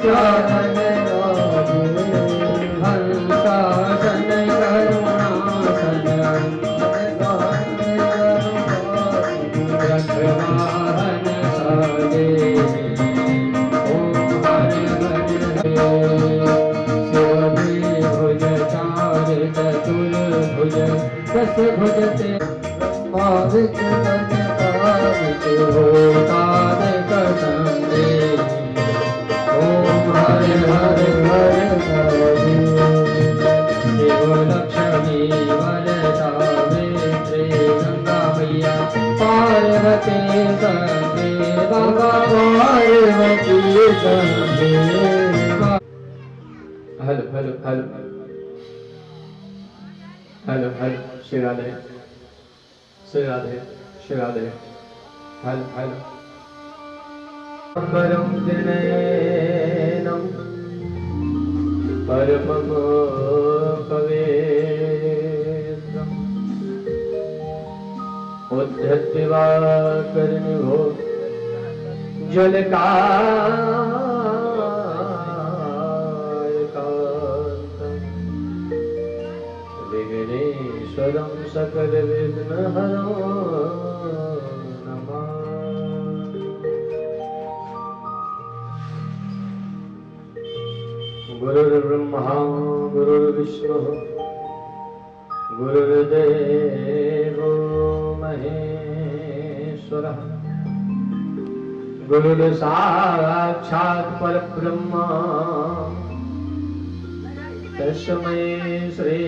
श्यामल हंसासन करुणासन रखवाहन साजे ओम हर शिवजी भुज चार चतुर्भुज दस भुज ते ब्रह्माविक गणपाविक होतादिक संगे ओम हर हर हर शिव लक्ष्मी वरदा वेत्री गंगा मैया पार्वती संगे गंगा पार्वती संगे। Hello hello hello hello hello Shri Radhe Shri Radhe Shri Radhe hello hello परम दिनैनं परमं पवित्रम् उद्धत्तिवाकर्णिभो जलकायकान्तम् विघ्नेश्वरं सकलविघ्नहरं गुरुर्ब्रह्मा गुरुर्विष्णु गुरुर्देवो महेश्वरः गुरुर्साक्षात् परब्रह्म तस्मै श्री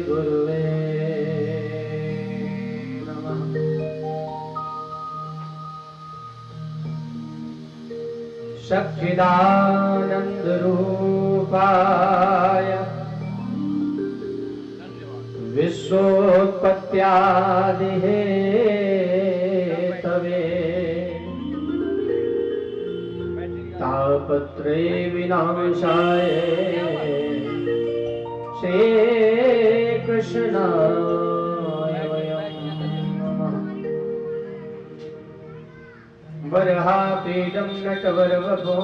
गुरुवे नमः। सच्चिदानंद रूपाय विश्वोत्पत्त्यादिहेतवे तापत्रय विनाशाय श्री कृष्णाय वयं नमः। वरहापीडं नटवरवपो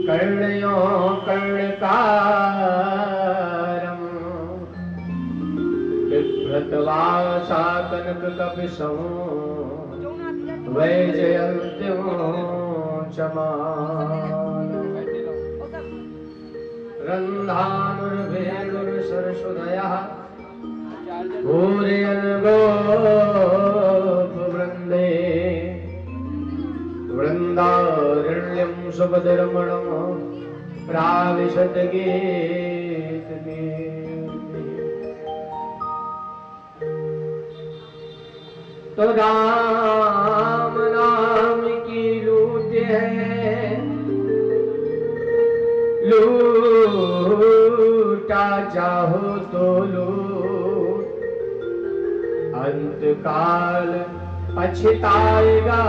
कर्णयो कर्णकारम् बिभ्रतवासा कनककपिशं वैजयन्तीं चमानम् रन्धानुर्वेणुर्सरस्वतयः पूरयन्गोपवृन्दे वृन्दारण्यं सुभद्रमणं प्राविशत गीतगे। तो राम नाम की लूट है लूटा चाहो तो लूट अंतकाल पछताएगा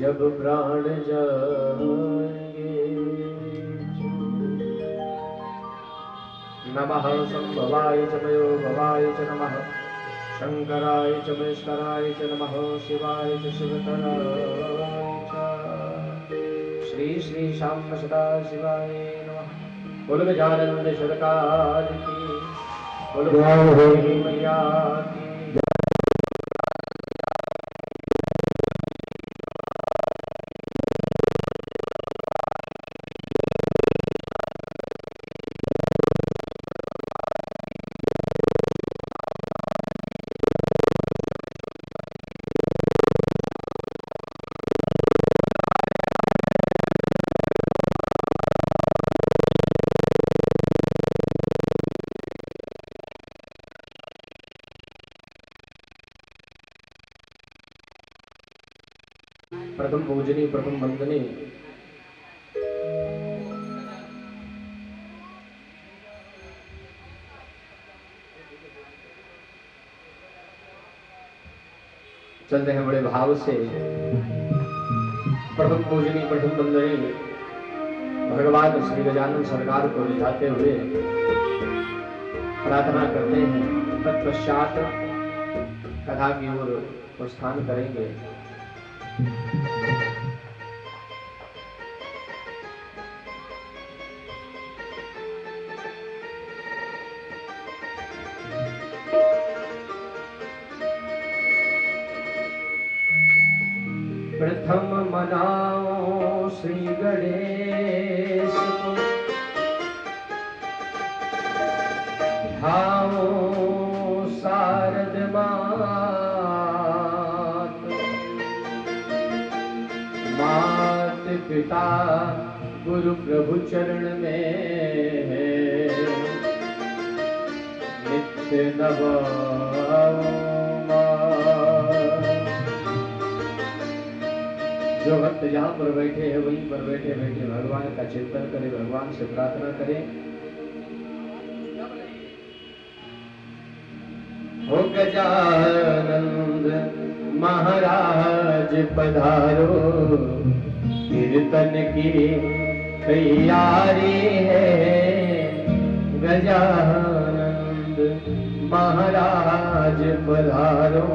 जब प्राण जाएंगे। नमः संभवाय च मयो भवाय च नमः शंकराय च महेश्वराय च नमः शिवाय च शिवतराय च श्री श्री श्याम सदा शिवाय नमः। बोल गजानन सरकार की बोल मैया की। प्रथम पूजनी प्रथम वंदनी चलते हैं बड़े भाव से। प्रथम पूजनी प्रथम वंदनी भगवान श्री गजानन सरकार को रिझाते हुए प्रार्थना करते हैं। तत्पश्चात कथा की ओर प्रस्थान करेंगे। मनाओ श्री गणेश को, ध्याओ शारद मात, मात पिता गुरु प्रभु चरण में नित्य नवाओ। जो भक्त जहाँ पर बैठे हैं वहीं पर बैठे बैठे भगवान का चिंतन करें, भगवान से प्रार्थना करें। हो गजानंद महाराज पधारो, कीर्तन की तैयारी है। गजानंद महाराज पधारो,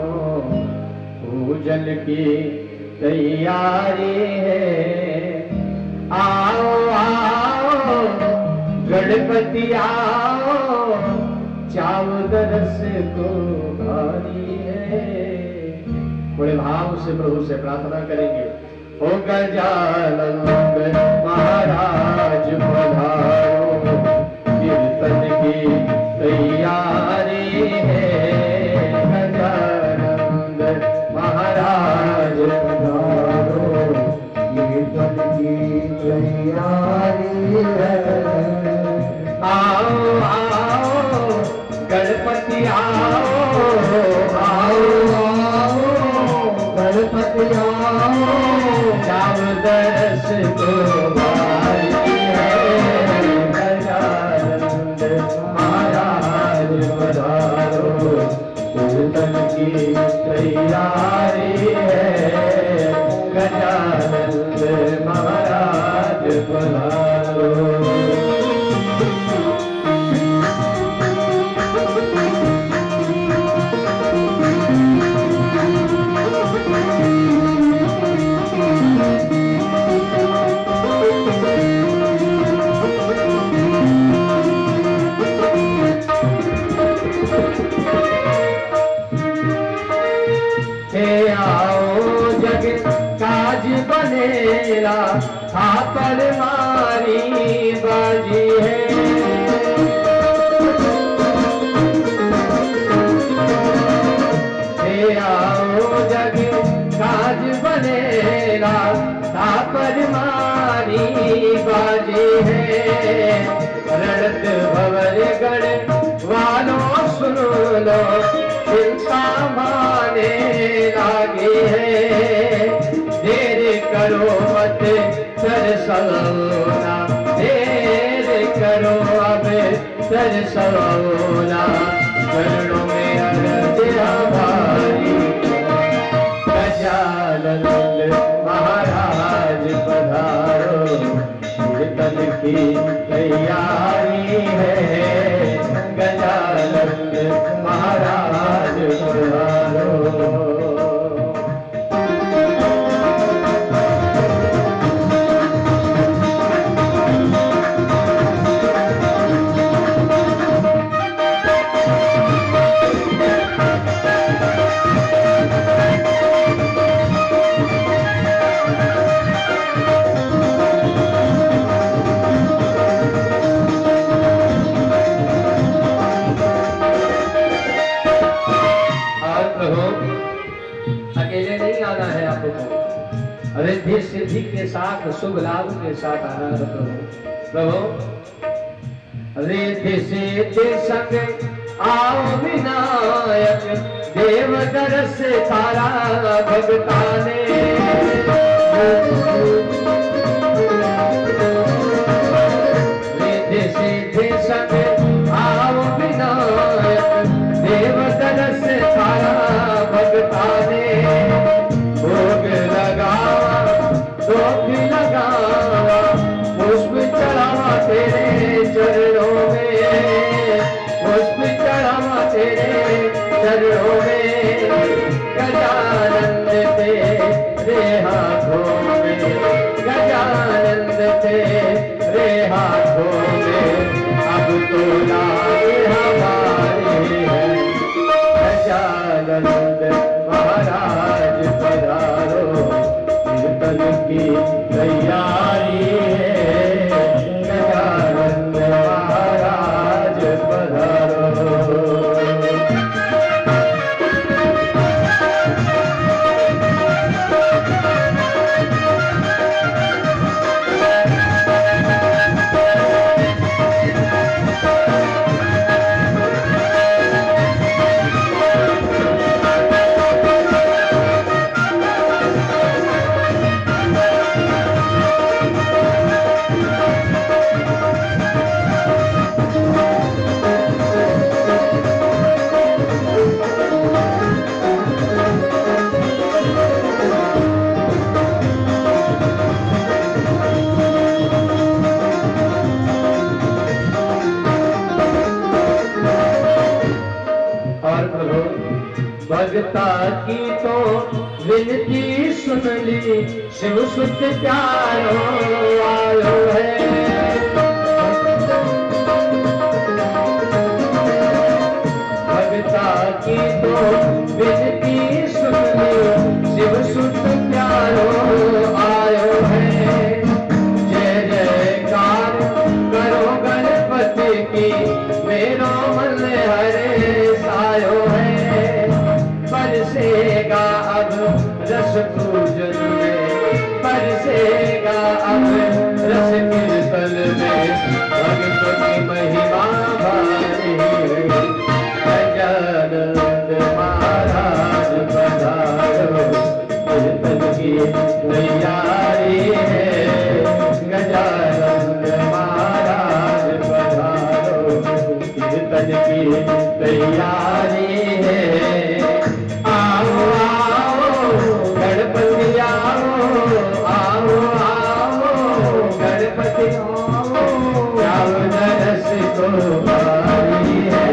पूजन की तैयारी है। आओ आओ गणपति आओ, चाव दरस को भारी है। बड़े भाव से प्रभु से प्रार्थना करेंगे। ओ गजानंद महाराज पधारो, कीर्तन की तैयारी है। गजानंद महाराज पधारो, कीर्तन की तैयारी है। आओ आओ गणपति आओ, आओ आओ गणपति आओ, चाव दरस को भारी है। गजानंद महाराज पधारो, कीर्तन की तैयारी है। गजानंद महाराज पधारो। बनेरा थापड़ मारी बाजी है। हे आओ जग काज बनेरा थापड़ मारी बाजी है। रणत भवर गण वालों सुन लो, चिंता माने लागी है। देर करो मत सरसोना, देर करो अब सरसोना, चरणों में अर्घ हमारी। गजानंद महाराज पधारो, कीर्तन की तैयारी है। गजानंद महाराज पधारो। रिद्धि सिद्धि के साथ शुभ लाभ के साथ आना है प्रभु। रिद्धि सिद्धि संग आओ विनायक, देव दरस तारा भगताने। रिद्धि सिद्धि संग आओ विनायक, देव दरस तारा भगताने। भोग लगावा धूप लगावा, पुष्प चढ़ावा तेरे चरणों में, पुष्प चढ़ावा तेरे चरणों में। गजानंद तेरे हाथ तैयारी है, गजानन महाराज पधारो। भगता की तो विनती सुन ली, शिव सुत प्यारो आयो है। भगता की तो विनती सुन ली, शिव सुत प्यारो आयो है। जय जयकार करो गणपति की, मेरो मन हरे सायो है। बरसेगा अब रस पूजन में, बरसेगा अब रस कीर्तन में, भगत की महिमा भारी। गजानन महाराज पधारो, कीर्तन की तैयारी है। गजानन महाराज पधारो, कीर्तन की तैयारी है। गणपति आओ दरस को बारी है।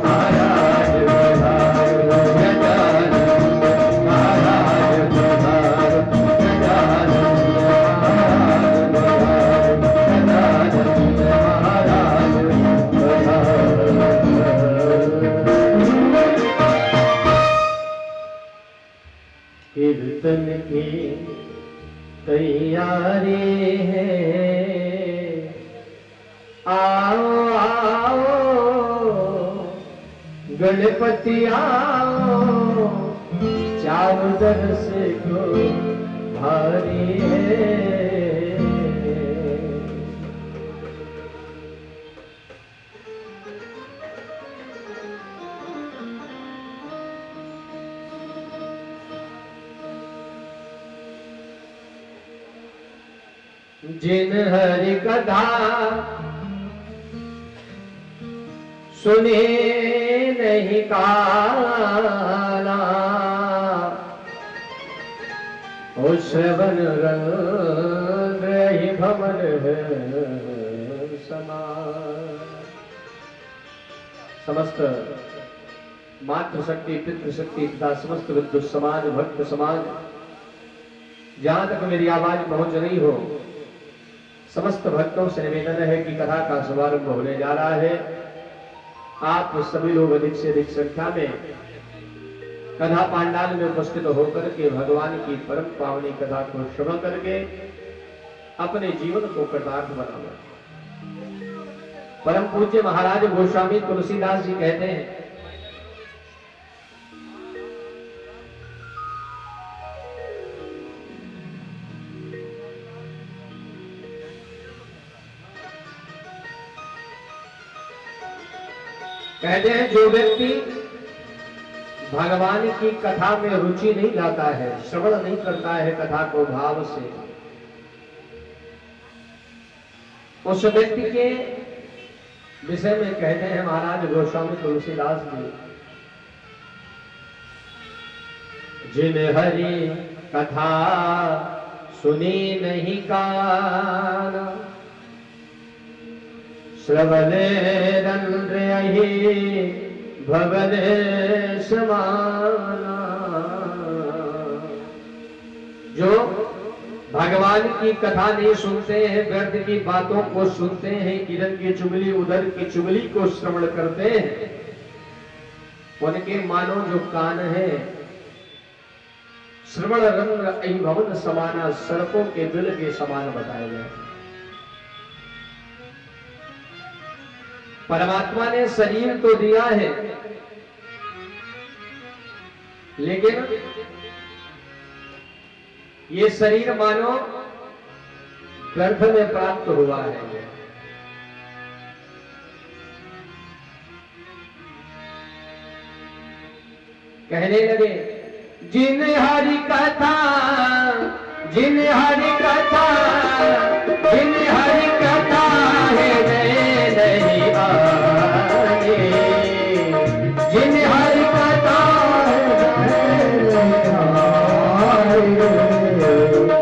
महाराज पधारो, गजानन महाराज पधारो, गजानन महाराज पधारो, गजानन महाराज पधारो। कीर्तन की तैयारी है, आओ आओ गणपति आओ, चारों दरस को भारी है। जिन हरि कथा सुने नहीं काला, ओ श्रवण रंग ही भवन है समान। समस्त मातृशक्ति पितृशक्ति तथा समस्त विद्युत समाज भक्त समाज, जहां तक मेरी आवाज पहुंच रही हो, समस्त भक्तों से निवेदन है कि कथा का शुभारंभ होने जा रहा है। आप सभी लोग अधिक से अधिक संख्या में कथा पांडाल में उपस्थित होकर के भगवान की परम पावनी कथा को श्रवण करके अपने जीवन को कृतार्थ बनाना। परम पूज्य महाराज गोस्वामी तुलसीदास जी कहते हैं, जो व्यक्ति भगवान की कथा में रुचि नहीं लाता है, श्रवण नहीं करता है कथा को भाव से, उस व्यक्ति के विषय में कहते हैं महाराज गोस्वामी तुलसीदास जी, जिन हरि कथा सुनी नहीं कान, श्रवणे रंद्रहि भवने समाना। जो भगवान की कथा नहीं सुनते हैं, व्यर्थ की बातों को सुनते हैं, इधर की चुगली उधर की चुगली को श्रवण करते हैं, उनके मानो जो कान है श्रवण रंग ऐ भवन समाना, सर्पों के बिल के समान बताए गए। परमात्मा ने शरीर तो दिया है, लेकिन ये शरीर मानो गर्भ में प्राप्त हुआ है। कहने लगे जिन हरि कथा, जिन हरि कथा, जिन हरि कथा है नहीं आए, जिन हरि कथा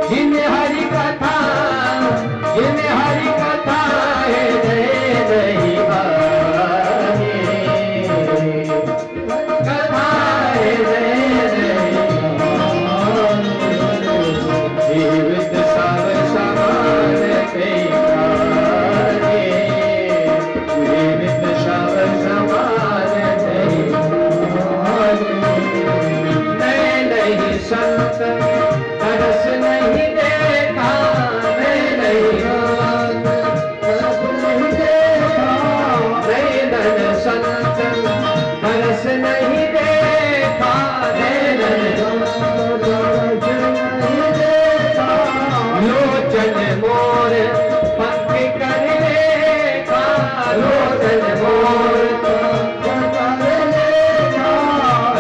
जिन हरि कथा, जिन हरि कथा है नहीं आए, कथा है जीवित सब समान तेरे, जीवित सब समान तेरे, नहीं संत तरस नहीं देखा, मैं नहीं तरस नहीं देखा, नहीं धन संत तरस नहीं देखा, लोचन मोर पंख कर लेखा, लोचन मोर पंख कर लेखा,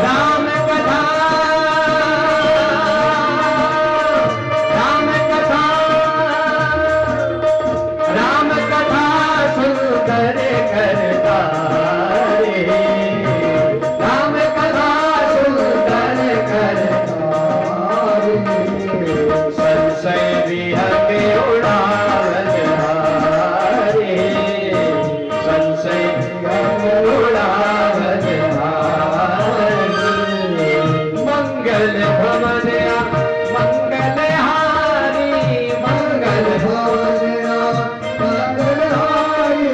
राम कथा, राम कथा, राम कथा सुनकर करता रे, राम कथा सुनकर करता रे, संशय भी हमें उड़ावत हारे, संशय हमें उड़ावत हारे, मंगल भवनया मंगल हारी, मंगल भवनया मंगल हारी,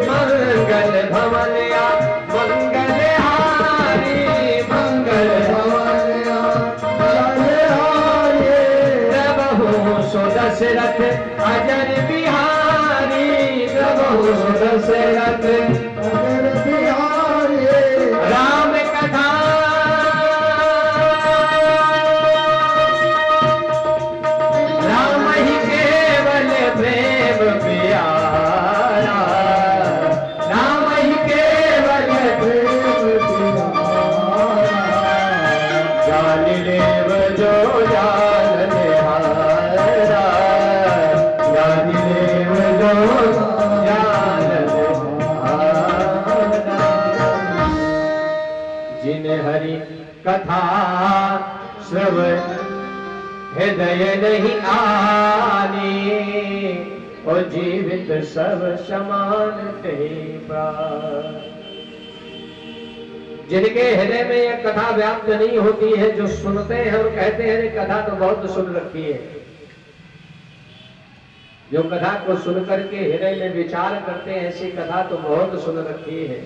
मंगल भवनया मंगल हारी, मंगल भवनया मंगल हारी, प्रभु सो दशरथ अजर बिहारी, प्रभु सो दशरथ अजर बिहारी, राम कथा, राम ही केवल प्रेम प्यारा, राम ही केवल प्रेम प्यारा, जान लेव जो जान हारा, जान लेव जो जान हारा, जिन हरि कथा श्रवण हृदय नहीं आने, और जीवित सब समान तेरे प्राण। जिनके हृदय में यह कथा व्याप्त नहीं होती है, जो सुनते हैं और कहते हैं ये कथा तो बहुत सुन रखी है, जो कथा को सुन करके हृदय में विचार करते हैं ऐसी कथा तो बहुत सुन रखी है,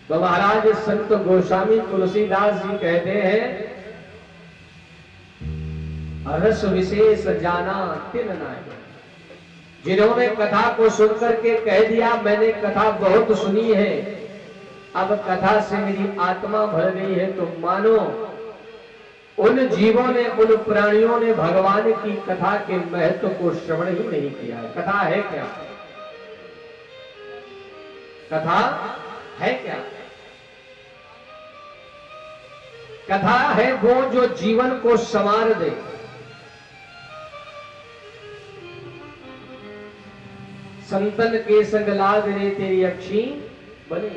तो महाराज संत गोस्वामी तुलसीदास जी कहते हैं रस विशेष जाना तिन नाय, जिन्होंने कथा को सुनकर के कह दिया मैंने कथा बहुत सुनी है, अब कथा से मेरी आत्मा भर गई है, तो मानो उन जीवों ने, उन प्राणियों ने भगवान की कथा के महत्व को श्रवण ही नहीं किया। कथा है क्या? कथा है क्या? कथा है वो जो जीवन को संवार दे, संतन के संग लाग रे तेरी अक्षी बने।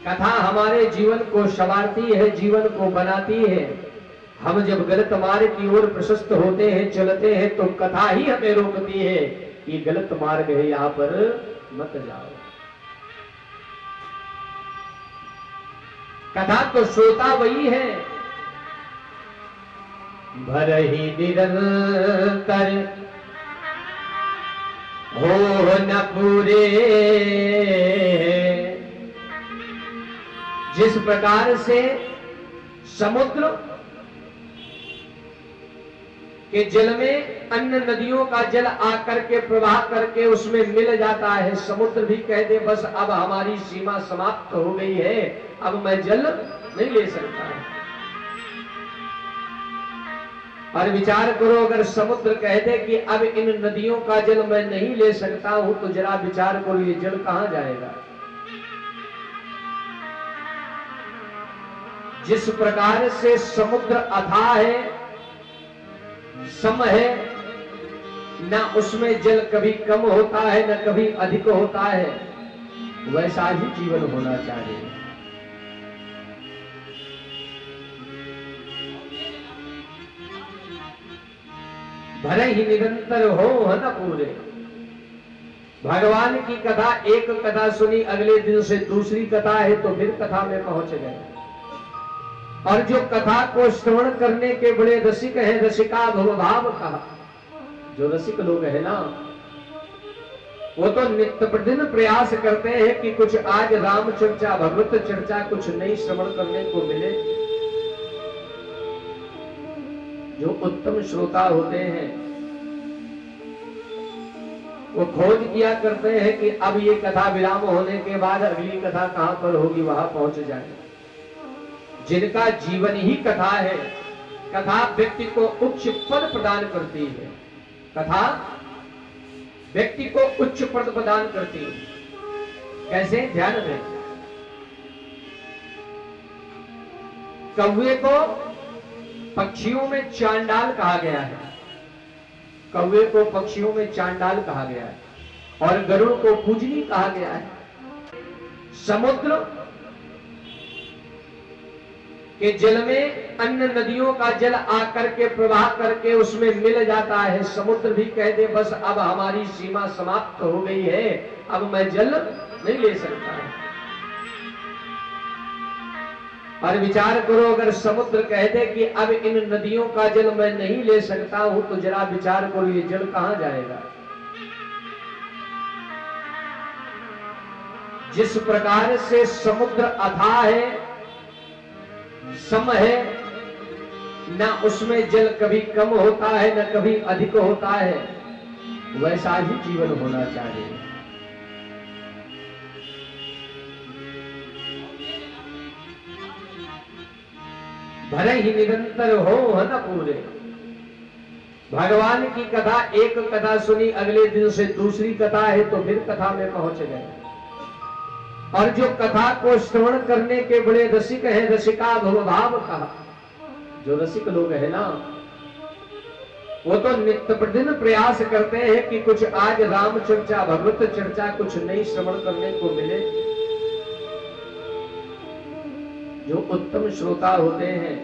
कथा हमारे जीवन को संवारती है, जीवन को बनाती है। हम जब गलत मार्ग की ओर प्रशस्त होते हैं, चलते हैं, तो कथा ही हमें रोकती है कि गलत मार्ग है, यहां पर मत जाओ। कथा तो श्रोता वही है, भर ही निरंतर हो न पूरे। जिस प्रकार से समुद्र के जल में अन्य नदियों का जल आकर के प्रवाह करके उसमें मिल जाता है। समुद्र भी कह दे बस अब हमारी सीमा समाप्त हो गई है, अब मैं जल नहीं ले सकता। और विचार करो, अगर समुद्र कह दे कि अब इन नदियों का जल मैं नहीं ले सकता हूं, तो जरा विचार करो ये जल कहां जाएगा। जिस प्रकार से समुद्र अथाह है, सम है, ना उसमें जल कभी कम होता है न कभी अधिक होता है, वैसा ही जीवन होना चाहिए। भले ही निरंतर हो न पूरे। भगवान की कथा, एक कथा सुनी, अगले दिन से दूसरी कथा है तो फिर कथा में पहुंच गए। और जो कथा को श्रवण करने के बड़े रसिक हैं, रसिका भवभाव कहा, जो रसिक लोग हैं ना, वो तो नित्य प्रतिदिन प्रयास करते हैं कि कुछ आज राम चर्चा, भगवत चर्चा कुछ नई श्रवण करने को मिले। जो उत्तम श्रोता होते हैं वो खोज किया करते हैं कि अब ये कथा विराम होने के बाद अगली कथा कहां पर होगी, वहां पहुंच जाए। जिनका जीवन ही कथा है, कथा व्यक्ति को उच्च पद प्रदान करती है, कथा व्यक्ति को उच्च पद प्रदान करती है। कैसे? ध्यान दें। कौवे को पक्षियों में चांडाल कहा गया है, कौवे को पक्षियों में चांडाल कहा गया है, और गरुड़ को पूजनी कहा गया है। समुद्र के जल में अन्य नदियों का जल आकर के प्रवाह करके उसमें मिल जाता है। समुद्र भी कह दे बस अब हमारी सीमा समाप्त हो गई है, अब मैं जल नहीं ले सकता। और विचार करो, अगर समुद्र कह दे कि अब इन नदियों का जल मैं नहीं ले सकता हूं, तो जरा विचार करो ये जल कहां जाएगा। जिस प्रकार से समुद्र अथाह है, सम है, ना उसमें जल कभी कम होता है न कभी अधिक होता है, वैसा ही जीवन होना चाहिए। भले ही निरंतर हो न पूरे। भगवान की कथा, एक कथा सुनी, अगले दिन से दूसरी कथा है तो फिर कथा में पहुंच गए। और जो कथा को श्रवण करने के बड़े रसिक हैं, रसिका भवभाव कहा, जो रसिक लोग हैं ना, वो तो नित्य प्रतिदिन प्रयास करते हैं कि कुछ आज राम चर्चा, भगवत चर्चा कुछ नई श्रवण करने को मिले। जो उत्तम श्रोता होते हैं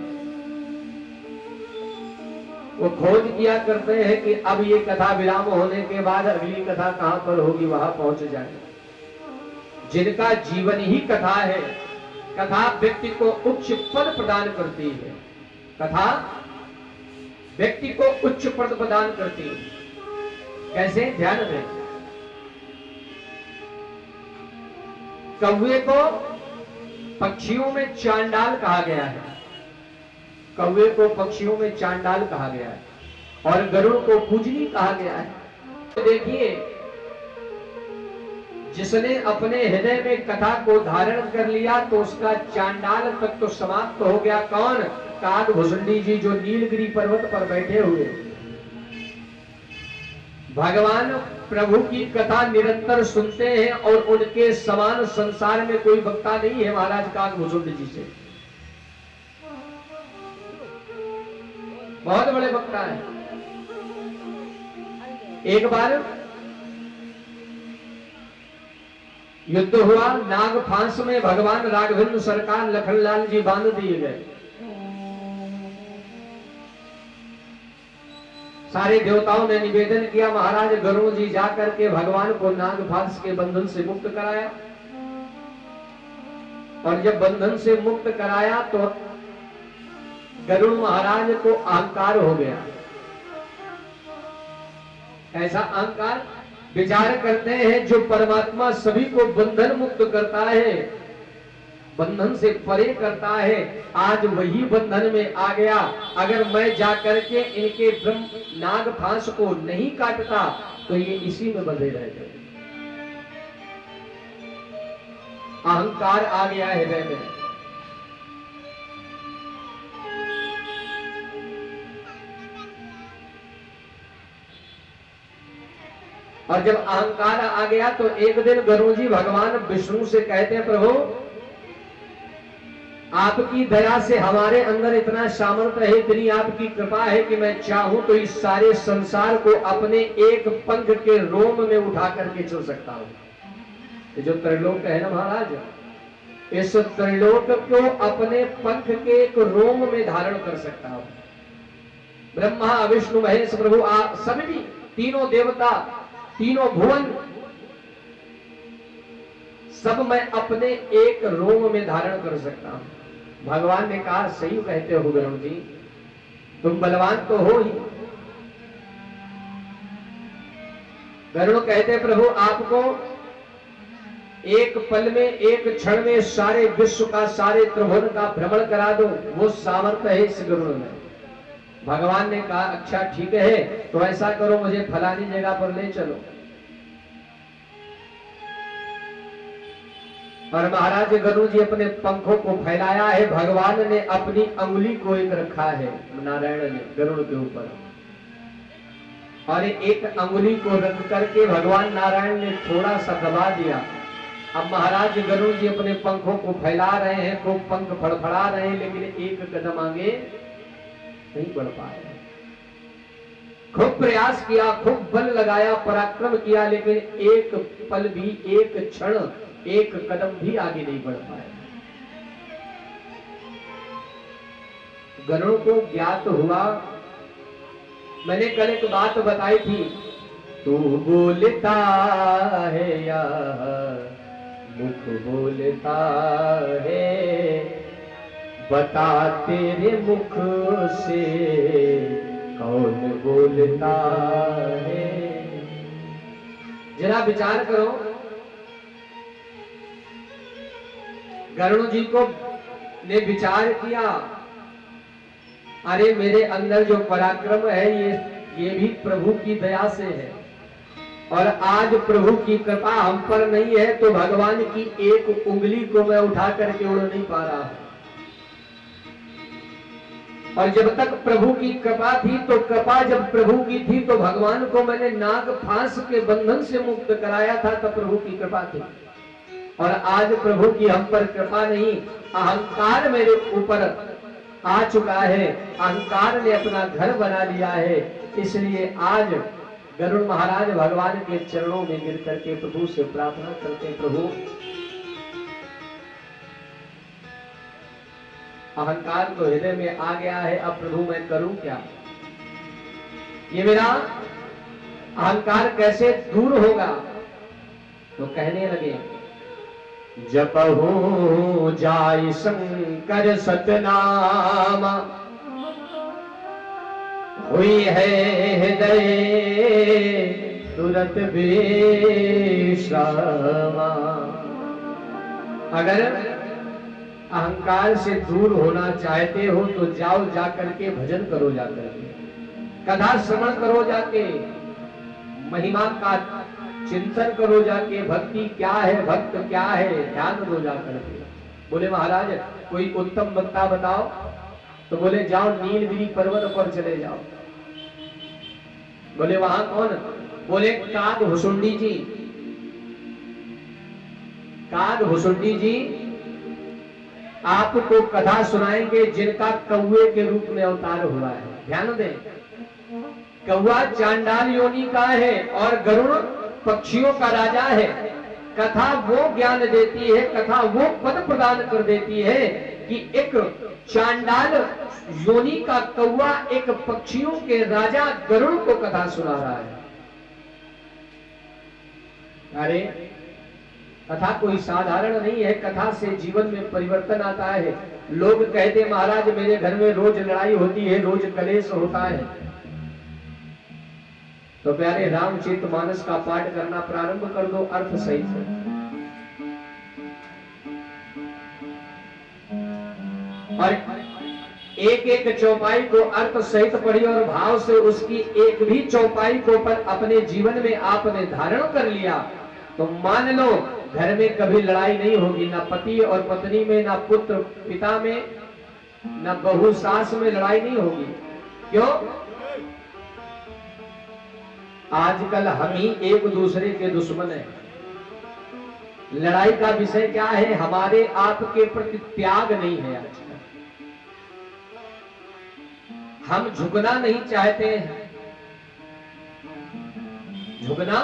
वो खोज किया करते हैं कि अब ये कथा विराम होने के बाद अगली कथा कहां पर होगी, वहां पहुंच जाए। जिनका जीवन ही कथा है, कथा व्यक्ति को उच्च पद प्रदान करती है, कथा व्यक्ति को उच्च पद प्रदान करती है। कैसे? ध्यान दें। कौवे को पक्षियों में चांडाल कहा गया है, कौवे को पक्षियों में चांडाल कहा गया है, और गरुड़ को पूजनी कहा गया है। तो देखिए, जिसने अपने हृदय में कथा को धारण कर लिया तो उसका चांडाल तक तो समाप्त हो गया। कौन? काग भुसुंडी जी, जो नीलगिरी पर्वत पर बैठे हुए भगवान प्रभु की कथा निरंतर सुनते हैं, और उनके समान संसार में कोई वक्ता नहीं है महाराज काग भुसुंडी जी से। बहुत बड़े वक्ता हैं। एक बार युद्ध हुआ, नाग फांस में भगवान राघवेंद्र सरकार लखनलाल जी बांध दिए गए। सारे देवताओं ने निवेदन किया, महाराज गरुड़ जी जाकर के भगवान को नाग फांस के बंधन से मुक्त कराया। और जब बंधन से मुक्त कराया तो गरुड़ महाराज को अहंकार हो गया। ऐसा अहंकार, विचार करते हैं जो परमात्मा सभी को बंधन मुक्त करता है, बंधन से परे करता है, आज वही बंधन में आ गया। अगर मैं जाकर के इनके ब्रह्म नाग फांस को नहीं काटता तो ये इसी में बंधे रह गए। अहंकार आ गया हृदय में। और जब अहंकार आ गया तो एक दिन गरुड़ जी भगवान विष्णु से कहते हैं, प्रभु आपकी दया से हमारे अंदर इतना सामर्थ्य है, इतनी आपकी कृपा है कि मैं चाहूं तो इस सारे संसार को अपने एक पंख के रोम में उठा करके चल सकता हूं। ये जो त्रैलोक है ना महाराज, इस त्रैलोक को अपने पंख के एक रोम में धारण कर सकता हूं। ब्रह्मा विष्णु महेश प्रभु आप सभी तीनों देवता, तीनों भुवन, सब मैं अपने एक रोम में धारण कर सकता हूं। भगवान ने कहा, सही कहते हो गरुड़ जी, तुम बलवान तो हो ही। गरुड़ कहते प्रभु आपको एक पल में, एक क्षण में सारे विश्व का, सारे त्रिभुवन का भ्रमण करा दो, वो सामर्थ्य है इस गरुड़ में। भगवान ने कहा अच्छा ठीक है, तो ऐसा करो मुझे फलानी जगह पर ले चलो। और महाराज गरुड़ जी अपने पंखों को फैलाया है, भगवान ने अपनी अंगुली को एक रखा है नारायण ने गरुड़ के ऊपर, और एक अंगुली को रख करके भगवान नारायण ने थोड़ा सा दबा दिया। अब महाराज गरुड़ जी अपने पंखों को फैला रहे हैं, खूब पंख फड़फड़ा रहे हैं, लेकिन एक कदम आगे नहीं बढ़ पा रहे। खूब प्रयास किया, खूब बल लगाया, पराक्रम किया, लेकिन एक पल भी, एक क्षण, एक कदम भी आगे नहीं बढ़ पाया। गरुड़ को ज्ञात हुआ, मैंने कल एक बात बताई थी, तू बोलता है या मुख बोलता है, बता तेरे मुख से कौन बोलता है। जरा विचार करो, गरुड़ जी को ने विचार किया, अरे मेरे अंदर जो पराक्रम है ये भी प्रभु की दया से है, और आज प्रभु की कृपा हम पर नहीं है तो भगवान की एक उंगली को मैं उठा करके उड़ नहीं पा रहा। और जब तक प्रभु की कृपा थी, तो कृपा जब प्रभु की थी तो भगवान को मैंने नाग फांस के बंधन से मुक्त कराया था, तब प्रभु की कृपा थी। और आज प्रभु की हम पर कृपा नहीं, अहंकार मेरे ऊपर आ चुका है, अहंकार ने अपना घर बना लिया है। इसलिए आज गरुड़ महाराज भगवान के चरणों में गिर करके प्रभु से प्रार्थना करते हैं, प्रभु अहंकार तो हृदय में आ गया है, अब प्रभु मैं करूं क्या? ये मेरा अहंकार कैसे दूर होगा? तो कहने लगे, जपहु जाय शंकर सतनाम, हुई है हृदय तुरंत विश्रामा। अगर अहंकार से दूर होना चाहते हो तो जाओ जाकर के भजन करो, जाकर के कथा श्रवण करो, जाके महिमा का चिंतन करो, जाके भक्ति क्या है, भक्त क्या है, ध्यान दो जाकर के। बोले महाराज कोई उत्तम वक्ता बताओ, तो बोले जाओ नीलगिरी पर्वत पर चले जाओ। बोले वहां कौन? बोले काग भुसुंडी जी। काग भुसुंडी जी आपको कथा सुनाएंगे, जिनका कौवे के रूप में अवतार हुआ है। ध्यान दें, कौवा चांडाल योनि का है और गरुड़ पक्षियों का राजा है। कथा वो ज्ञान देती है, कथा वो पद प्रदान कर देती है कि एक चांडाल योनि का कौवा एक पक्षियों के राजा गरुड़ को कथा सुना रहा है। अरे कथा कोई साधारण नहीं है, कथा से जीवन में परिवर्तन आता है। लोग कहते महाराज मेरे घर में रोज लड़ाई होती है, रोज कलेश होता है। तो प्यारे रामचरितमानस का पाठ करना प्रारंभ कर दो अर्थ सहित से। और एक एक चौपाई को अर्थ सहित पढ़ी और भाव से उसकी एक भी चौपाई को पर अपने जीवन में आपने धारण कर लिया तो मान लो घर में कभी लड़ाई नहीं होगी, ना पति और पत्नी में, ना पुत्र पिता में, ना बहू सास में लड़ाई नहीं होगी। क्यों? आजकल हम ही एक दूसरे के दुश्मन हैं। लड़ाई का विषय क्या है? हमारे आपके प्रति त्याग नहीं है। आजकल हम झुकना नहीं चाहते हैं। झुकना,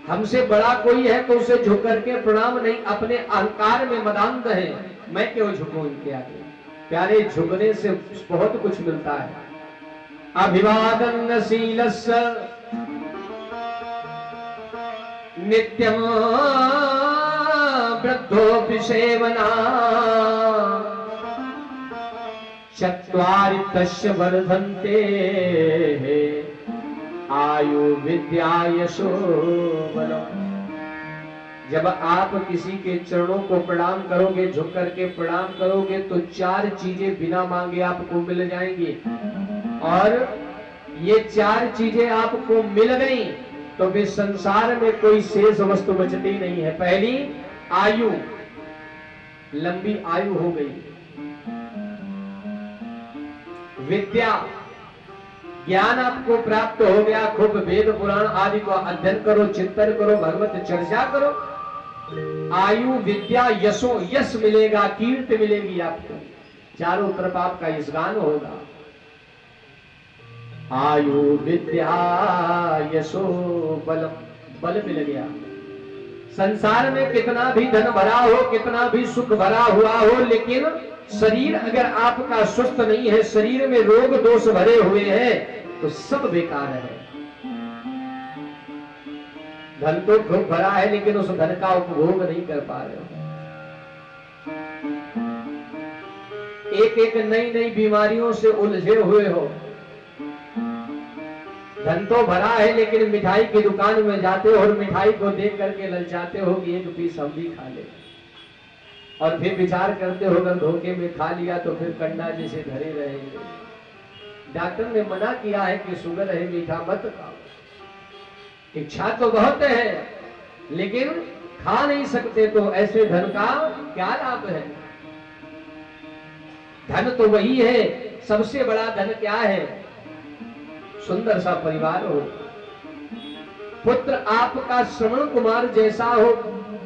हमसे बड़ा कोई है तो उसे झुक करके प्रणाम नहीं, अपने अहंकार में मदांध है, मैं क्यों झुकूं इनके आगे। प्यारे, झुकने से बहुत कुछ मिलता है। अभिवादन शीलस्य नित्यम वृद्धोऽपि सेवना चत्वारि तस्य वर्धन्ते आयु विद्या यशो बलम्। जब आप किसी के चरणों को प्रणाम करोगे, झुक करके प्रणाम करोगे तो 4 चीजें बिना मांगे आपको मिल जाएंगी। और ये 4 चीजें आपको मिल गई तो फिर संसार में कोई शेष वस्तु बचती नहीं है। पहली, आयु, लंबी आयु हो गई। विद्या, ज्ञान आपको प्राप्त हो गया। खूब वेद पुराण आदि को अध्ययन करो, चिंतन करो, भगवत चर्चा करो। आयु, विद्या, यशो, यश मिलेगा, कीर्ति मिलेगी आपको, चारों तरफ आपका यशगान होगा। आयु विद्या यशो बलम, बल मिल गया। संसार में कितना भी धन भरा हो, कितना भी सुख भरा हुआ हो, लेकिन शरीर अगर आपका स्वस्थ नहीं है, शरीर में रोग दोष भरे हुए हैं तो सब बेकार है। धन तो खूब भरा है लेकिन उस धन का उपभोग नहीं कर पा रहे हो। एक एक नई नई बीमारियों से उलझे हुए हो। धन तो भरा है लेकिन मिठाई की दुकान में जाते हो और मिठाई को देख करके ललचाते हो कि एक पीस हम भी खा ले, और फिर विचार करते हो अगर धोखे में खा लिया तो फिर कंडा जैसे धरे रहेंगे। डॉक्टर ने मना किया है कि शुगर है, मीठा मत खाओ। इच्छा तो बहुत है लेकिन खा नहीं सकते, तो ऐसे धन का क्या लाभ है? धन तो वही है, सबसे बड़ा धन क्या है? सुंदर सा परिवार हो, पुत्र आपका श्रवण कुमार जैसा हो,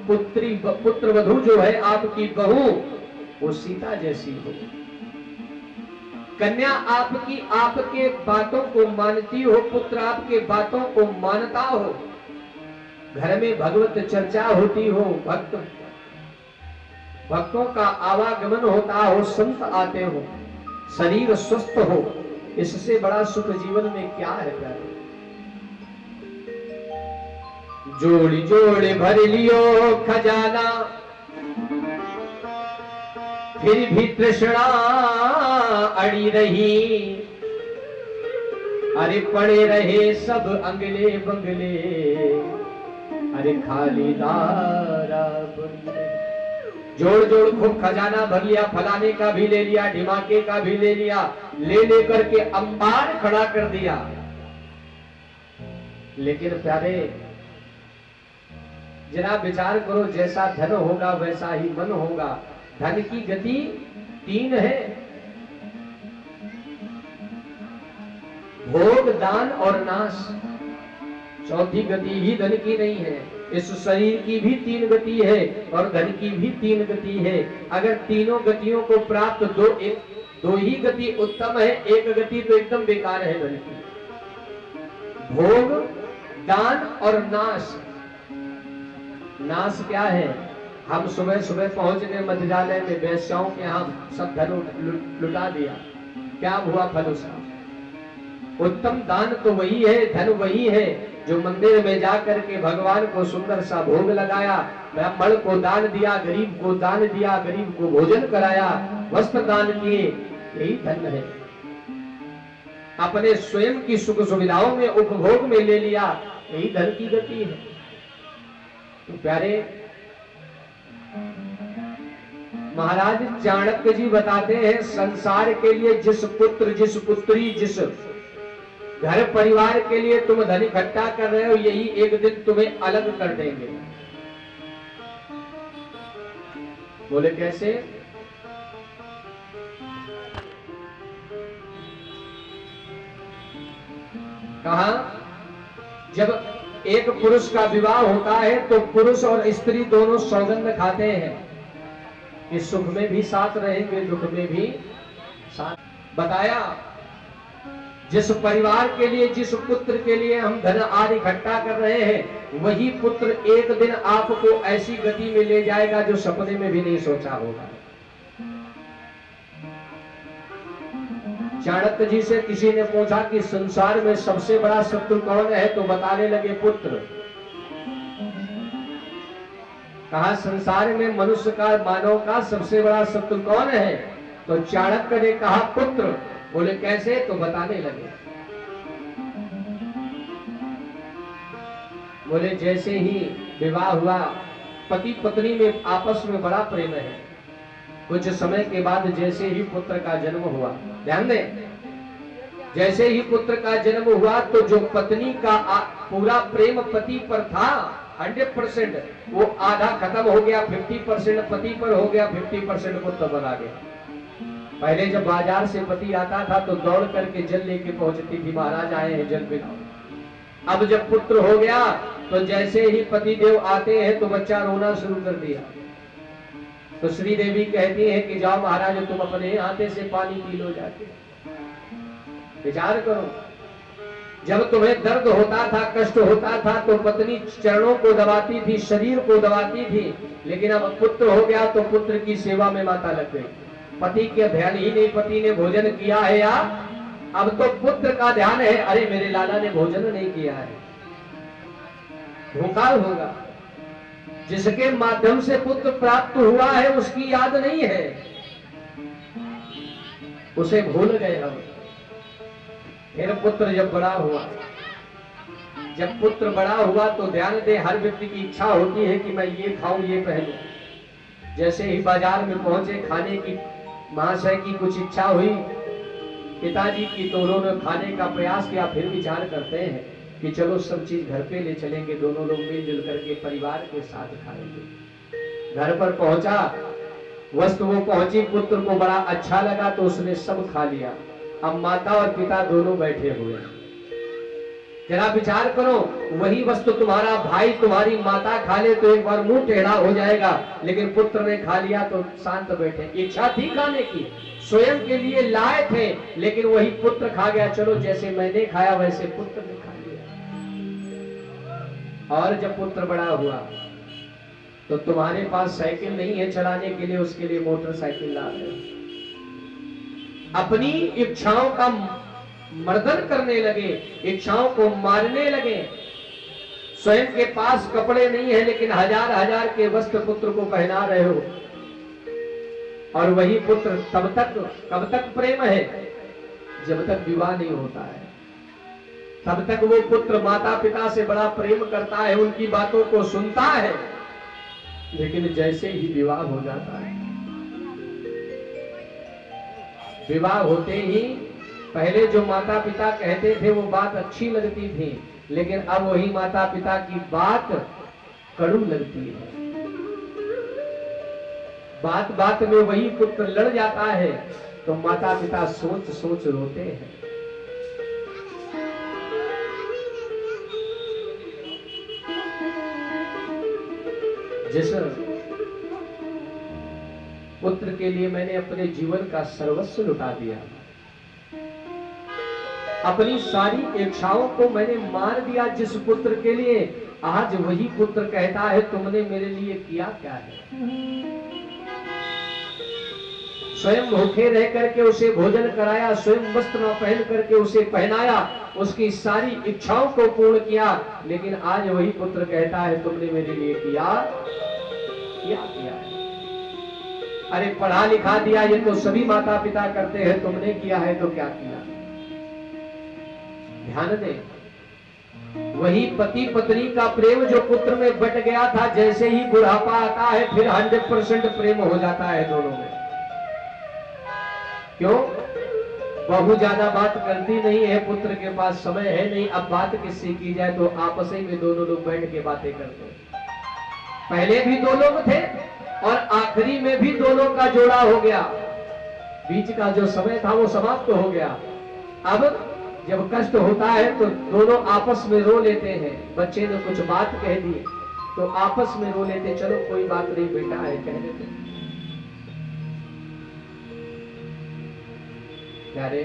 पुत्र वधू जो है आपकी बहू वो सीता जैसी हो, कन्या आपकी आपके बातों को मानती हो, पुत्र आपके बातों को मानता हो, घर में भगवत चर्चा होती हो, भक्तों का आवागमन होता हो, संत आते हो, शरीर स्वस्थ हो, इससे बड़ा सुख जीवन में क्या है प्यारे? जोड़ी जोड़े भर लियो खजाना, फिर भी तृष्णा अड़ी रही, अरे पड़े रहे सब अंगले बंगले, अरे खाली दारा बंगले। जोड़ जोड़ खूब खजाना भर लिया, फलाने का भी ले लिया, ढिमाके का भी ले लिया, ले लेकर के अंबार खड़ा कर दिया। लेकिन प्यारे जरा विचार करो, जैसा धन होगा वैसा ही मन होगा। धन की गति 3 है, भोग, दान और नाश। चौथी गति ही धन की नहीं है। इस शरीर की भी 3 गति है और धन की भी 3 गति है। अगर तीनों गतियों को प्राप्त दो ही गति उत्तम है, एक गति तो एकदम बेकार है धन की। भोग, दान और नाश। नाश क्या है? हम सुबह सुबह पहुंच गए मध्यजालय में, वैश्याओं के यहाँ सब धन लुटा दिया, क्या हुआ फल उसका? उत्तम दान तो वही है, धन वही है जो मंदिर में जाकर के भगवान को सुंदर सा भोग लगाया, ब्राह्मण को दान दिया, गरीब को दान दिया, गरीब को भोजन कराया, वस्त्र दान किए, यही धन है। अपने स्वयं की सुख सुविधाओं में उपभोग में ले लिया, यही धन की गति है। तो प्यारे महाराज चाणक्य जी बताते हैं, संसार के लिए जिस पुत्र, जिस पुत्री, जिस घर परिवार के लिए तुम धन इकट्ठा कर रहे हो, यही एक दिन तुम्हें अलग कर देंगे। बोले कैसे? कहा, जब एक पुरुष का विवाह होता है तो पुरुष और स्त्री दोनों सौगंध खाते हैं कि सुख में भी साथ रहेंगे, दुख में भी साथ। बताया, जिस परिवार के लिए, जिस पुत्र के लिए हम धन आदि इकट्ठा कर रहे हैं, वही पुत्र एक दिन आपको ऐसी गति में ले जाएगा जो सपने में भी नहीं सोचा होगा। चाणक्य जी से किसी ने पूछा कि संसार में सबसे बड़ा शत्रु कौन है, तो बताने लगे पुत्र। कहा, संसार में मनुष्य का, मानव का सबसे बड़ा शत्रु कौन है? तो चाणक्य ने कहा पुत्र। बोले कैसे? तो बताने लगे। बोले जैसे ही विवाह हुआ, पति पत्नी में आपस में बड़ा प्रेम है, कुछ समय के बाद जैसे ही पुत्र का जन्म हुआ, ध्यान दें, जैसे ही पुत्र का जन्म हुआ तो जो पत्नी का पूरा प्रेम पति पर था 100%, वो आधा खत्म हो गया, 50% पति पर हो गया, 50% पुत्र पर आ गया। पहले जब बाजार से पति आता था तो दौड़ करके जल लेके पहुंचती थी, महाराज आए हैं जल पिलाओ। अब जब पुत्र हो गया तो जैसे ही पति देव आते हैं तो बच्चा रोना शुरू कर दिया। तो श्री देवी कहती है कि जाओ महाराज, तुम अपने हाथे से पानी पी लो जाके। विचार करो, जब तुम्हें दर्द होता था, कष्ट होता था तो पत्नी चरणों को दबाती थी, शरीर को दबाती थी, लेकिन अब पुत्र हो गया तो पुत्र की सेवा में माता लग गई। पति के ध्यान ही नहीं, पति ने भोजन किया है या अब तो पुत्र का ध्यान है, अरे मेरे लाला ने भोजन नहीं किया है, भूखा होगा। जिसके माध्यम से पुत्र प्राप्त हुआ है उसकी याद नहीं है, उसे भूल गए हम। फिर पुत्र जब बड़ा हुआ, जब पुत्र बड़ा हुआ तो ध्यान दे, हर व्यक्ति की इच्छा होती है कि मैं ये खाऊं, ये पहनूं। जैसे ही बाजार में पहुंचे, खाने की महाशय की कुछ इच्छा हुई पिताजी की, तो उन्होंने खाने का प्रयास किया। फिर विचार करते हैं कि चलो सब चीज घर पे ले चलेंगे, दोनों लोग मिलजुल करके परिवार के साथ खाएंगे। घर पर पहुंचा, वस्तु वो पहुंची, पुत्र को बड़ा अच्छा लगा तो उसने सब खा लिया। अब माता और पिता दोनों बैठे हुए हैं। जरा विचार करो, वही वस्तु तुम्हारा भाई, तुम्हारी माता खा ले तो एक बार मुंह टेढ़ा हो जाएगा, लेकिन पुत्र ने खा लिया तो शांत बैठे। इच्छा थी खाने की, स्वयं के लिए लाए थे, लेकिन वही पुत्र खा गया। चलो जैसे मैंने खाया वैसे पुत्र ने खा लिया। और जब पुत्र बड़ा हुआ तो तुम्हारे पास साइकिल नहीं है चलाने के लिए, उसके लिए मोटरसाइकिल ला रहे हो। अपनी इच्छाओं का मर्दन करने लगे, इच्छाओं को मारने लगे। स्वयं के पास कपड़े नहीं है लेकिन हजार हजार के वस्त्र पुत्र को पहना रहे हो, और वही पुत्र कब तक प्रेम है? जब तक विवाह नहीं होता है तब तक वो पुत्र माता पिता से बड़ा प्रेम करता है, उनकी बातों को सुनता है, लेकिन जैसे ही विवाह हो जाता है, विवाह होते ही पहले जो माता पिता कहते थे वो बात अच्छी लगती थी, लेकिन अब वही माता पिता की बात कड़ू लगती है। बात बात में वही पुत्र लड़ जाता है तो माता पिता सोच सोच रोते हैं। जिस पुत्र के लिए मैंने अपने जीवन का सर्वस्व लुटा दिया, अपनी सारी इच्छाओं को मैंने मार दिया जिस पुत्र के लिए, आज वही पुत्र कहता है तुमने मेरे लिए किया क्या है? स्वयं भूखे रह करके उसे भोजन कराया, स्वयं वस्त्र न पहन करके उसे पहनाया, उसकी सारी इच्छाओं को पूर्ण किया, लेकिन आज वही पुत्र कहता है तुमने मेरे लिए किया है? अरे पढ़ा लिखा दिया, ये तो सभी माता पिता करते हैं, तुमने किया है तो क्या किया? ध्यान दें, वही पति पत्नी का प्रेम जो पुत्र में बट गया था, जैसे ही बुढ़ापा आता है फिर 100% प्रेम हो जाता है दोनों में। क्यों? बहू ज्यादा बात करती नहीं है, पुत्र के पास समय है नहीं, अब बात किससे की जाए, तो आपस ही में दोनों लोग बैठ के बातें करते हैं। पहले भी दो लोग थे और आखिरी में भी दोनों का जोड़ा हो गया, बीच का जो समय था वो समाप्त हो गया। अब जब कष्ट होता है तो दोनों आपस में रो लेते हैं। बच्चे ने कुछ बात कह दी तो आपस में रो लेते, चलो कोई बात नहीं बेटा है, कह देते। प्यारे,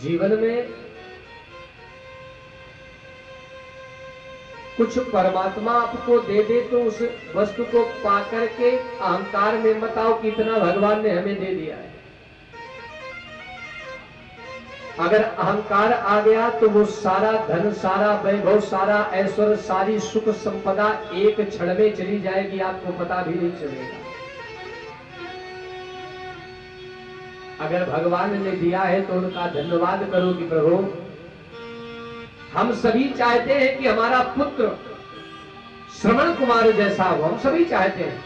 जीवन में कुछ परमात्मा आपको दे दे तो उस वस्तु को पाकर के अहंकार में मत आओ कि इतना भगवान ने हमें दे दिया है। अगर अहंकार आ गया तो वो सारा धन, सारा वैभव, सारा ऐश्वर्य, सारी सुख संपदा एक क्षण में चली जाएगी, आपको पता भी नहीं चलेगा। अगर भगवान ने दिया है तो उनका धन्यवाद करो कि प्रभु, हम सभी चाहते हैं कि हमारा पुत्र श्रवण कुमार जैसा हो, हम सभी चाहते हैं,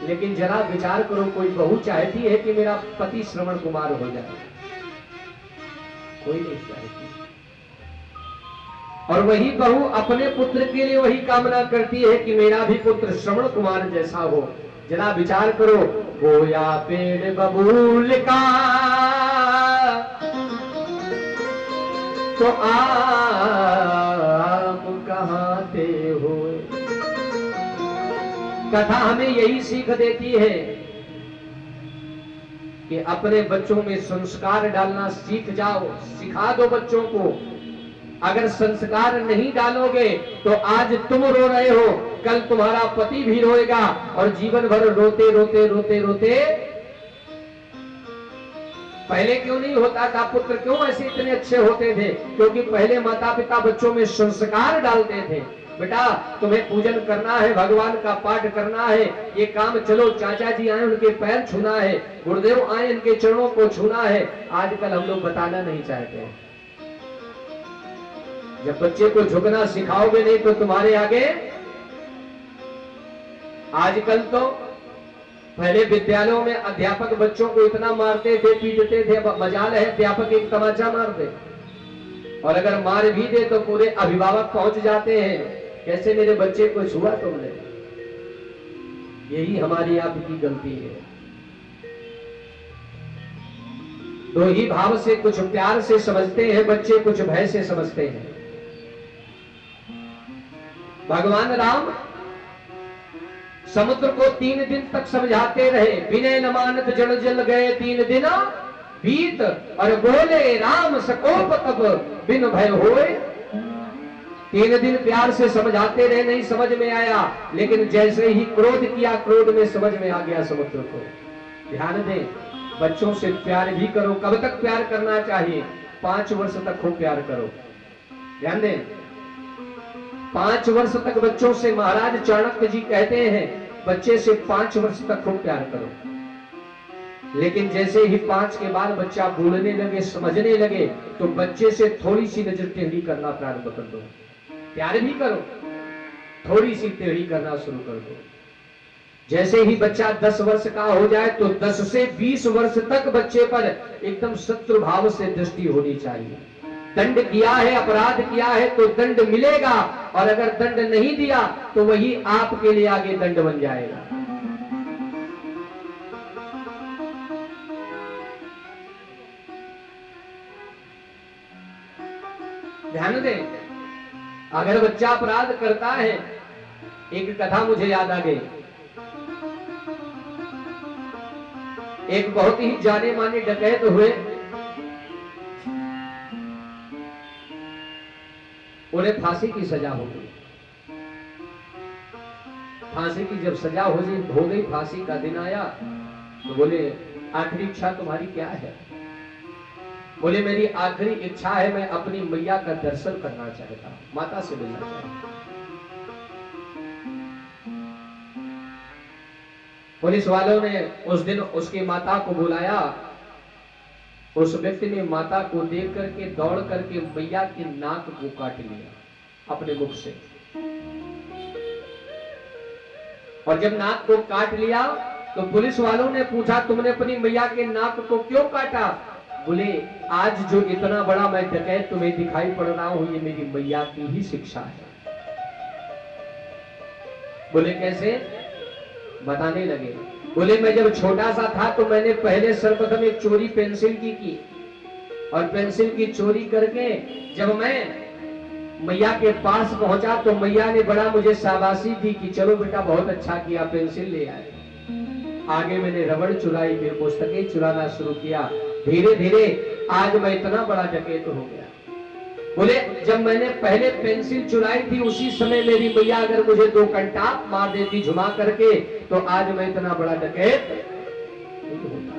लेकिन जरा विचार करो, कोई बहू चाहती है कि मेरा पति श्रवण कुमार हो जाए? कोई नहीं चाहती। और वही बहू अपने पुत्र के लिए वही कामना करती है कि मेरा भी पुत्र श्रवण कुमार जैसा हो। जरा विचार करो, बोया पेड़ बबूल का तो आम कहां ते हो। कथा हमें यही सीख देती है कि अपने बच्चों में संस्कार डालना सीख जाओ, सिखा दो बच्चों को। अगर संस्कार नहीं डालोगे तो आज तुम रो रहे हो, कल तुम्हारा पति भी रोएगा और जीवन भर रोते रोते रोते रोते। पहले क्यों नहीं होता था? पुत्र क्यों ऐसे इतने अच्छे होते थे? क्योंकि पहले माता पिता बच्चों में संस्कार डालते थे। बेटा तुम्हें पूजन करना है, भगवान का पाठ करना है, ये काम चलो, चाचा जी आए उनके पैर छूना है, गुरुदेव आए इनके चरणों को छूना है। आजकल हम लोग बताना नहीं चाहते हैं। जब बच्चे को झुकना सिखाओगे नहीं तो तुम्हारे आगे। आजकल तो पहले विद्यालयों में अध्यापक बच्चों को इतना मारते थे, पीटते थे, मजाल है अध्यापक एक तमाचा मार दे, और अगर मार भी दे तो पूरे अभिभावक पहुंच जाते हैं, कैसे मेरे बच्चे को छुआ तुमने। यही हमारी आपकी गलती है। दो ही भाव से, कुछ प्यार से समझते हैं बच्चे, कुछ भय से समझते हैं। भगवान राम समुद्र को 3 दिन तक समझाते रहे, विनय न मानत जल जल गए 3 दिन बीत, और बोले राम सकोप तब बिन भय होए। 3 दिन प्यार से समझाते रहे, नहीं समझ में आया, लेकिन जैसे ही क्रोध किया, क्रोध में समझ में आ गया समुद्र को। ध्यान दें, बच्चों से प्यार भी करो। कब तक प्यार करना चाहिए? 5 वर्ष तक खूब प्यार करो। ध्यान दें, 5 वर्ष तक बच्चों से, महाराज चाणक्य जी कहते हैं, बच्चे से 5 वर्ष तक खूब प्यार करो। लेकिन जैसे ही 5 के बाद बच्चा बोलने लगे, समझने लगे, तो बच्चे से थोड़ी सी नजर टेढ़ी करना प्रारंभ कर दो। प्यार भी करो, थोड़ी सी टेढ़ी करना शुरू कर दो। जैसे ही बच्चा 10 वर्ष का हो जाए तो 10 से 20 वर्ष तक बच्चे पर एकदम शत्रु भाव से दृष्टि होनी चाहिए। दंड किया है, अपराध किया है तो दंड मिलेगा, और अगर दंड नहीं दिया तो वही आपके लिए आगे दंड बन जाएगा। ध्यान दें, अगर बच्चा अपराध करता है, एक कथा मुझे याद आ गई। एक बहुत ही जाने माने डकैत हुए, उन्हें फांसी की सजा हो गई। फांसी की जब सजा हो गई, फांसी का दिन आया तो बोले आखिरी इच्छा तुम्हारी क्या है? बोले मेरी आखिरी इच्छा है, मैं अपनी मैया का दर्शन करना चाहता हूं, माता से मिलना चाहता हूं। पुलिस वालों ने उस दिन उसकी माता को बुलाया उस व्यक्ति ने माता को देख करके दौड़ करके मैया के नाक को काट लिया अपने मुख से। और जब नाक को काट लिया तो पुलिस वालों ने पूछा, तुमने अपनी मैया के नाक को क्यों काटा? बोले, आज जो इतना बड़ा मैं डकैत तुम्हें दिखाई पड़ रहा हूं, ये मेरी मैया की ही शिक्षा है। बोले कैसे? बताने लगे। बोले, मैं जब छोटा सा था तो मैंने पहले सर्वप्रथम एक चोरी पेंसिल की और पेंसिल की चोरी करके जब मैं मैया के पास पहुंचा तो मैया ने बड़ा मुझे शाबाशी दी कि चलो बेटा बहुत अच्छा किया, पेंसिल ले आए। आगे मैंने रबड़ चुराई, फिर पुस्तकें चुराना शुरू किया। धीरे धीरे आज मैं इतना बड़ा डकैत हो गया। बोले, जब मैंने पहले पेंसिल चुराई थी उसी समय मेरी मैया अगर मुझे 2 कंटाप मार देती झुमा करके तो आज मैं इतना बड़ा डकैत नहीं होता।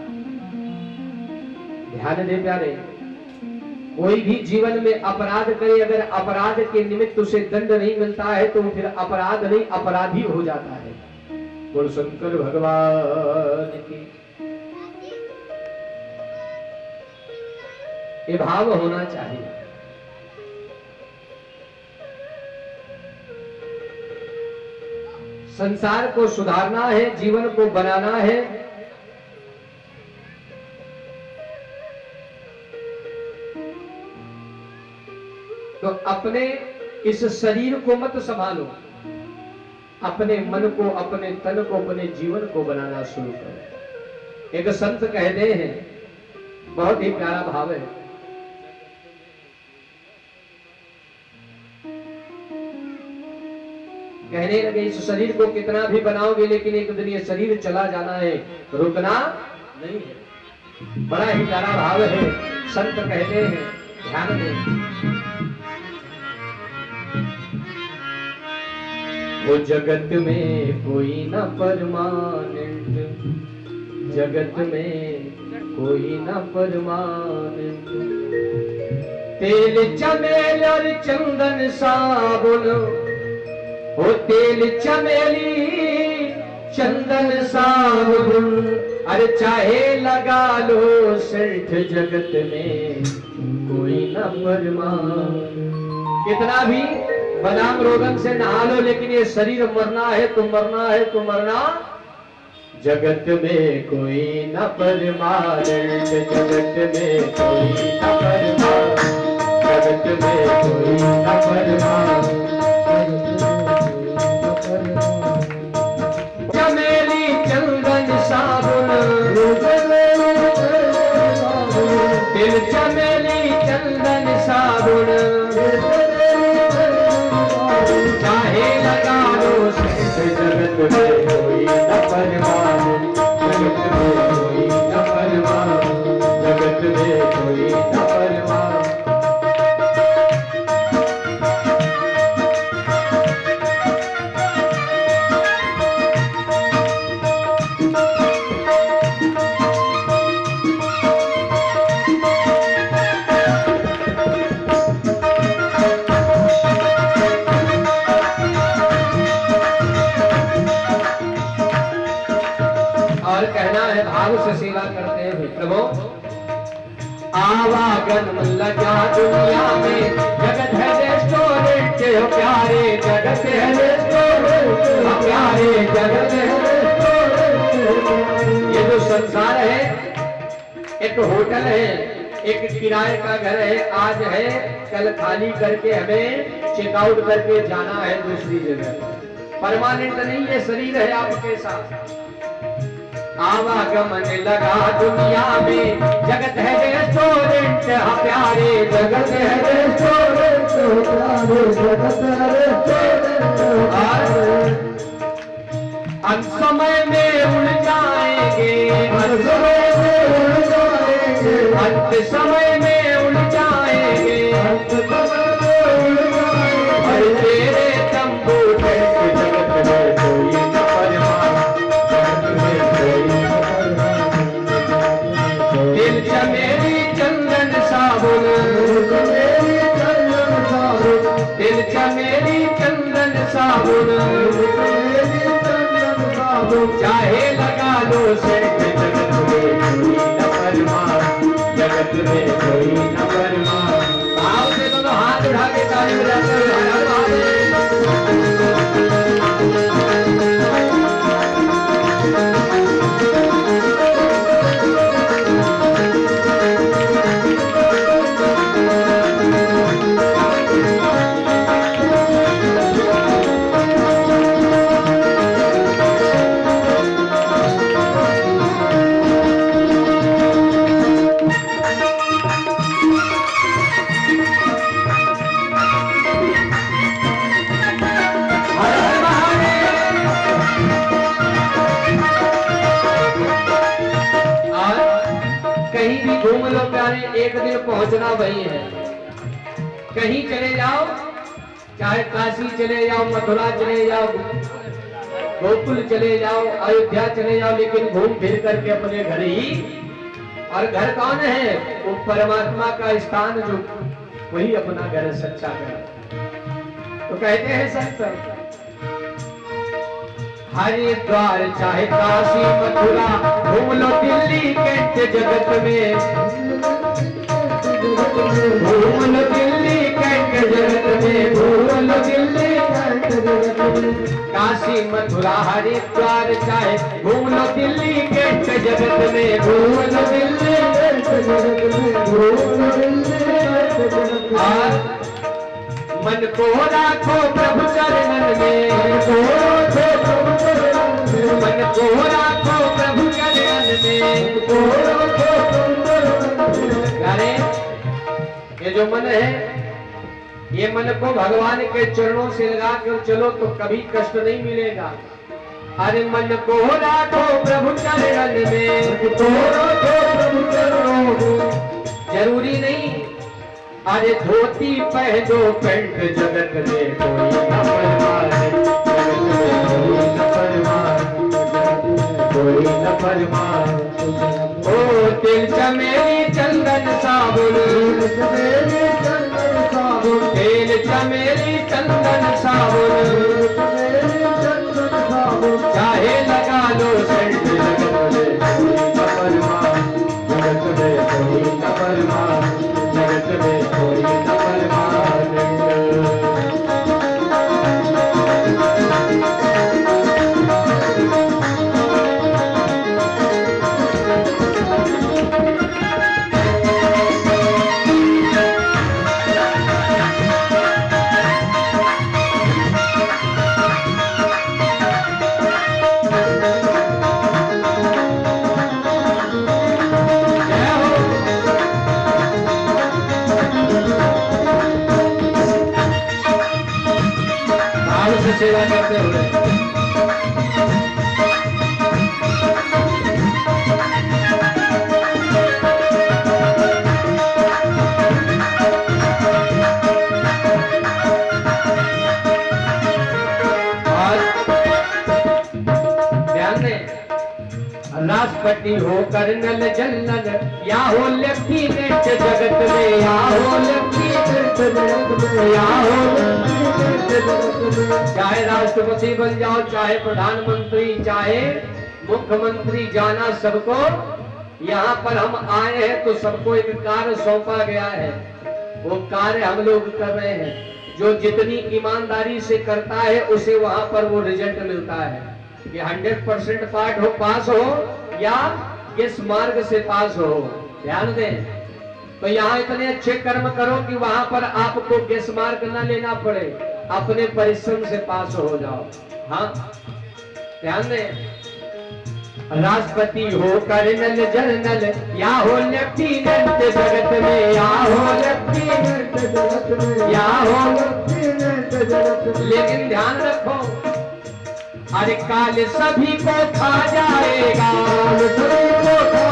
ध्यान दे प्यारे, कोई भी जीवन में अपराध करे, अगर अपराध के निमित्त उसे दंड नहीं मिलता है तो फिर अपराध नहीं अपराधी हो जाता है। बोल शंकर भगवान की। ये भाव होना चाहिए। संसार को सुधारना है, जीवन को बनाना है। तो अपने इस शरीर को मत संभालो, अपने मन को, अपने तन को, अपने जीवन को बनाना शुरू करो। एक संत कहते हैं, बहुत ही प्यारा भाव है। कहने लगे, इस शरीर को कितना भी बनाओगे लेकिन एक दिन ये शरीर चला जाना है, रुकना नहीं है। बड़ा ही प्यारा भाव है। संत कहते हैं, ध्यान दें, वो जगत में कोई न परमानेंट, जगत में कोई न परमानेंट। तेल चमेल और चंदन साबुन, वो तेल चमेली चंदन साबुन, अरे चाहे लगा लो सेठ, जगत में कोई न परमानेंट। कितना भी बदाम रोगन से नहा लो लेकिन ये शरीर मरना है तो मरना है तो मरना। जगत में कोई न परमानेंट, जगत में कोई न परमानेंट, जगत में कोई न परमानेंट। चमेली चंदन साबुन, दिल चमेली चंदन साबुन, चाहे लगा लो जगत में कोई न परमानेंट, जगत में कोई न परमानेंट, जगत में कोई न परमानेंट। भाव से सेवा करते हैं। प्रभु आवागन लगा दुनिया में, जगत है रेस्टोरेंट हो प्यारे, जगत है रेस्टोरेंट हो प्यारे, जगत है रेस्टोरेंट। ये जो संसार है एक होटल है, एक किराए का घर है, आज है कल खाली करके हमें चेकआउट करके जाना है दूसरी जगह। परमानेंट नहीं ये शरीर है आपके साथ। आवागमन लगा दुनिया में, जगत है रेस्टोरेंट हो प्यारे, जगत है रेस्टोरेंट हो प्यारे, जगत है रेस्टोरेंट। अंत समय में उड़ जाएंगे, अंत समय में उड़ जाएंगे, अंत समय में उड़ जाएंगे, अंत समय में उड़ जाएंगे। और तेरे तंबू टेंट, जगत में कोई न परमानेंट, जगत में कोई न परमानेंट। दिल चमेली चंदन साबुन, दिल चमेली चंदन साबुन, चाहे लगा लो सेठ, जगत में कोई न परमानेंट, जगत में कोई न परमार। भाव से दोनों हाथ उठा के ताली बजाते हुए हर हर महादेव। एक दिन पहुंचना वही है। कहीं चले जाओ, चाहे काशी चले जाओ, मथुरा चले जाओ, गोकुल चले जाओ, अयोध्या चले जाओ, लेकिन घूम फिर करके अपने घर ही। और घर कौन है? वो परमात्मा का स्थान, जो वही अपना घर है, सच्चा घर। तो कहते हैं संत, हरिद्वार चाहे काशी मथुरा, घूम लो दिल्ली कैंट जगत में, घूम लो दिल्ली कैंट जगत में, घूम लो दिल्ली कैंट जगत में। काशी मथुरा हरिद्वार चाहे घूम लो दिल्ली कैंट जगत में, घूम लो दिल्ली कैंट जगत में, घूम लो दिल्ली कैंट जगत में। मन को राखो प्रभु चरणन में, मन को राखो प्रभु चरणन में। अरे ये जो मन है, ये मन को भगवान के चरणों से लगा कर चलो तो कभी कष्ट नहीं मिलेगा। अरे मन को राखो प्रभु चरणन में, प्रभु चरणों में। जरूरी नहीं अरे धोती पहनो पेंट जगत में कोई न परमार, कोई न परमार। ओ तिल चमेली चंदन साबुन, तेल चमेली चंदन साबुन, चाहे लगा लो सेंट जगत में कोई न परमार, जगत में कोई न परमार, जगत में कोई न परमार। सेवा करते हुए ध्यान दें, राष्ट्रपति हो कर्नल जनरल, या हो लेफ्टिनेंट जगत में, या हो लेफ्टिनेंट जगत में, या हो चाहे राष्ट्रपति बन जाओ, चाहे प्रधानमंत्री, चाहे मुख्यमंत्री, जाना सबको। यहाँ पर हम आए हैं तो सबको एक कार्य सौंपा गया है, वो कार्य हम लोग कर रहे हैं। जो जितनी ईमानदारी से करता है उसे वहां पर वो रिजल्ट मिलता है। कि 100% पास हो या किस मार्ग से पास हो, ध्यान दें। तो यहाँ इतने अच्छे कर्म करो कि वहां पर आपको किस मार्ग न लेना पड़े, अपने परिश्रम से पास हो जाओ। हाँ ध्यान दें, राष्ट्रपति हो कर्नल जनरल, या हो लेफ्टिनेंट जगत में, या हो लेफ्टिनेंट जगत में, या हो लेफ्टिनेंट जगत में। लेकिन ध्यान रखो, अरे काल सभी को खा जाएगा, सभी को खा